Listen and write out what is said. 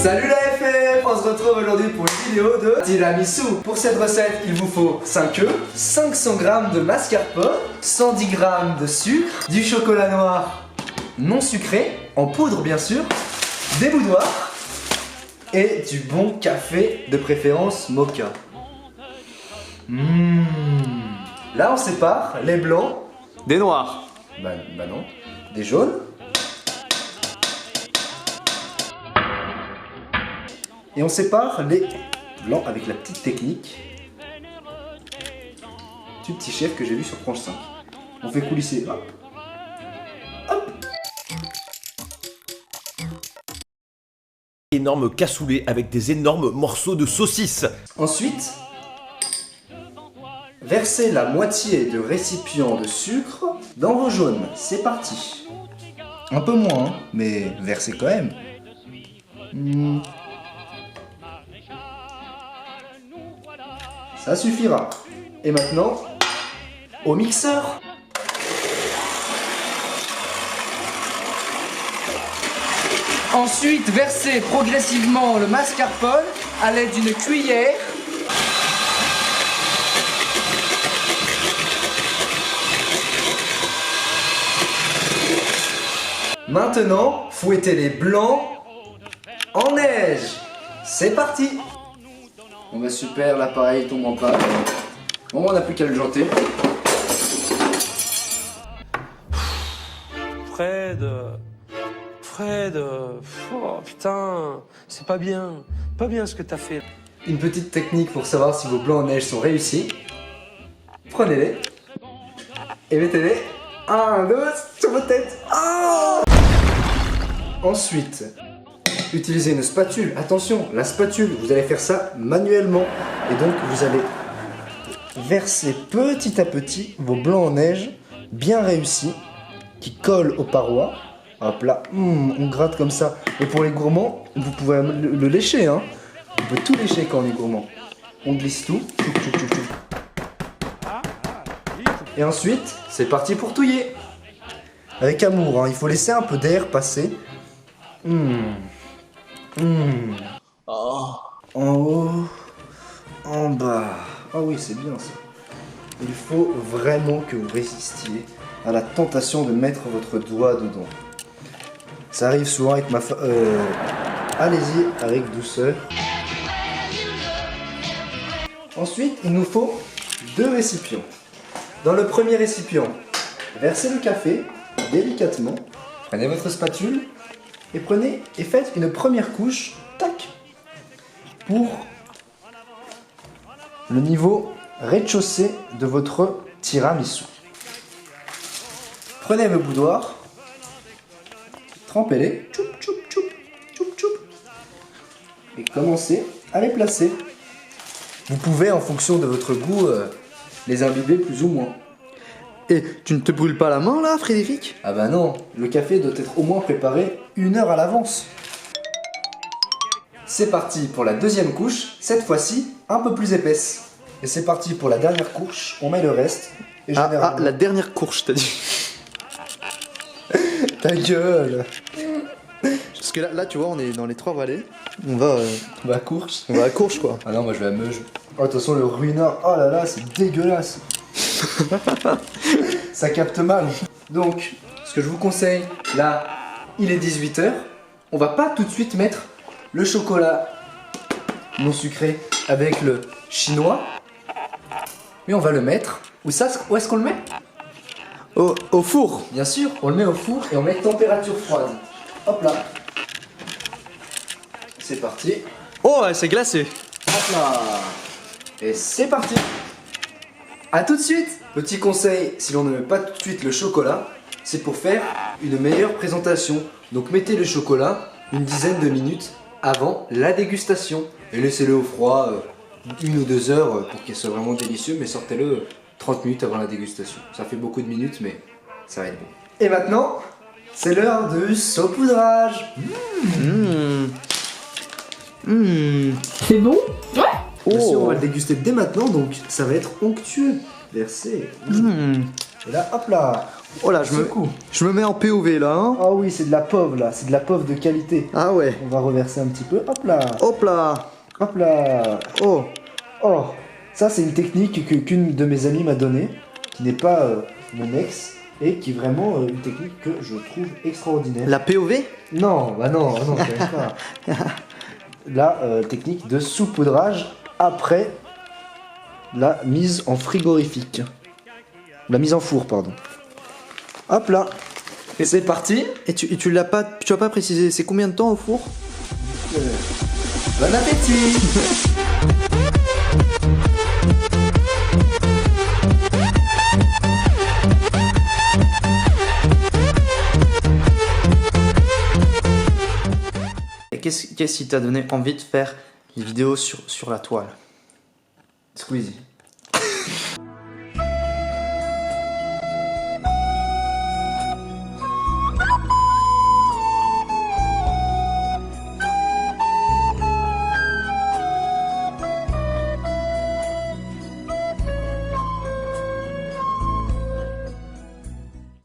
Salut la FF! On se retrouve aujourd'hui pour une vidéo de tiramisu. Pour cette recette, il vous faut 5 œufs, 500 g de mascarpone, 110 g de sucre, du chocolat noir non sucré, en poudre bien sûr, des boudoirs et du bon café de préférence mocha. Là on sépare les blancs des noirs. Bah non, des jaunes. Et on sépare les blancs avec la petite technique du petit chef que j'ai vu sur Franche 5. On fait coulisser, hop, hop. Énorme cassoulet avec des énormes morceaux de saucisse. Ensuite, versez la moitié de récipient de sucre dans vos jaunes. C'est parti. Un peu moins, hein, mais versez quand même. Ça suffira. Et maintenant, au mixeur. Ensuite, versez progressivement le mascarpone à l'aide d'une cuillère. Maintenant, fouettez les blancs en neige. C'est parti. Bon bah super, l'appareil tombe en panne. Bon, on n'a plus qu'à le janter. Fred, oh putain, c'est pas bien ce que t'as fait. Une petite technique pour savoir si vos blancs en neige sont réussis. Prenez-les et mettez-les 1, 2 sur votre tête. Oh! Ensuite, utilisez une spatule. Attention, la spatule, vous allez faire ça manuellement. Et donc, vous allez verser petit à petit vos blancs en neige bien réussis qui collent aux parois. Hop là, on gratte comme ça. Et pour les gourmands, vous pouvez le lécher, hein. On peut tout lécher quand on est gourmand. On glisse tout. Et ensuite, c'est parti pour touiller. Avec amour, hein. Il faut laisser un peu d'air passer. En haut, en bas. Ah oui, c'est bien ça. Il faut vraiment que vous résistiez à la tentation de mettre votre doigt dedans. Ça arrive souvent avec ma allez-y avec douceur. Ensuite, il nous faut 2 récipients. Dans le premier récipient, versez le café délicatement. Prenez votre spatule et faites une première couche, tac, pour le niveau rez-de-chaussée de votre tiramisu. Prenez vos boudoirs, trempez-les, tchoup, tchoup, tchoup, tchoup, tchoup, et commencez à les placer. Vous pouvez, en fonction de votre goût, les imbiber plus ou moins. Et tu ne te brûles pas la main là, Frédéric? Ah bah non, le café doit être au moins préparé 1 heure à l'avance. C'est parti pour la deuxième couche, cette fois-ci un peu plus épaisse. Et c'est parti pour la dernière couche, on met le reste. Et la dernière courge, t'as dit. Ta gueule. Parce que là, tu vois, on est dans les 3 vallées. On va à course. On va à Courge, quoi. Ah non, moi je vais à Meuge. Oh, attention, le ruinard, oh là là, c'est dégueulasse. Ça capte mal. Donc, ce que je vous conseille, là, il est 18 h. On va pas tout de suite mettre le chocolat non sucré avec le chinois. Mais on va le mettre. Où est-ce qu'on le met? Au four. Bien sûr, on le met au four et on met température froide. Hop là. C'est parti. Oh, c'est glacé. Hop là. Et c'est parti. A tout de suite. Petit conseil, si l'on ne met pas tout de suite le chocolat, c'est pour faire une meilleure présentation. Donc mettez le chocolat une dizaine de minutes avant la dégustation. Et laissez-le au froid 1 ou 2 heures pour qu'il soit vraiment délicieux, mais sortez-le 30 minutes avant la dégustation. Ça fait beaucoup de minutes, mais ça va être bon. Et maintenant, c'est l'heure du saupoudrage. C'est bon? Ouais. Bien sûr, on va le déguster dès maintenant, donc ça va être onctueux. Versé. Et là, hop là, Oh là, je me mets en POV là. Hein. Ah oui, c'est de la pov là, c'est de la pov de qualité. Ah ouais. On va reverser un petit peu. Hop là. Hop là. Hop là. Oh. Oh. Ça, c'est une technique qu'une de mes amies m'a donnée, qui n'est pas mon ex, et qui est vraiment une technique que je trouve extraordinaire. La POV? Non, bah non, quand même pas. La technique de saupoudrage après la mise en frigorifique. La mise en four, pardon. Hop là. Et c'est parti. Et tu l'as pas, tu as pas précisé, c'est combien de temps au four? Bon appétit. Et qu'est-ce qui t'a donné envie de faire des vidéos sur la toile? Squeezie.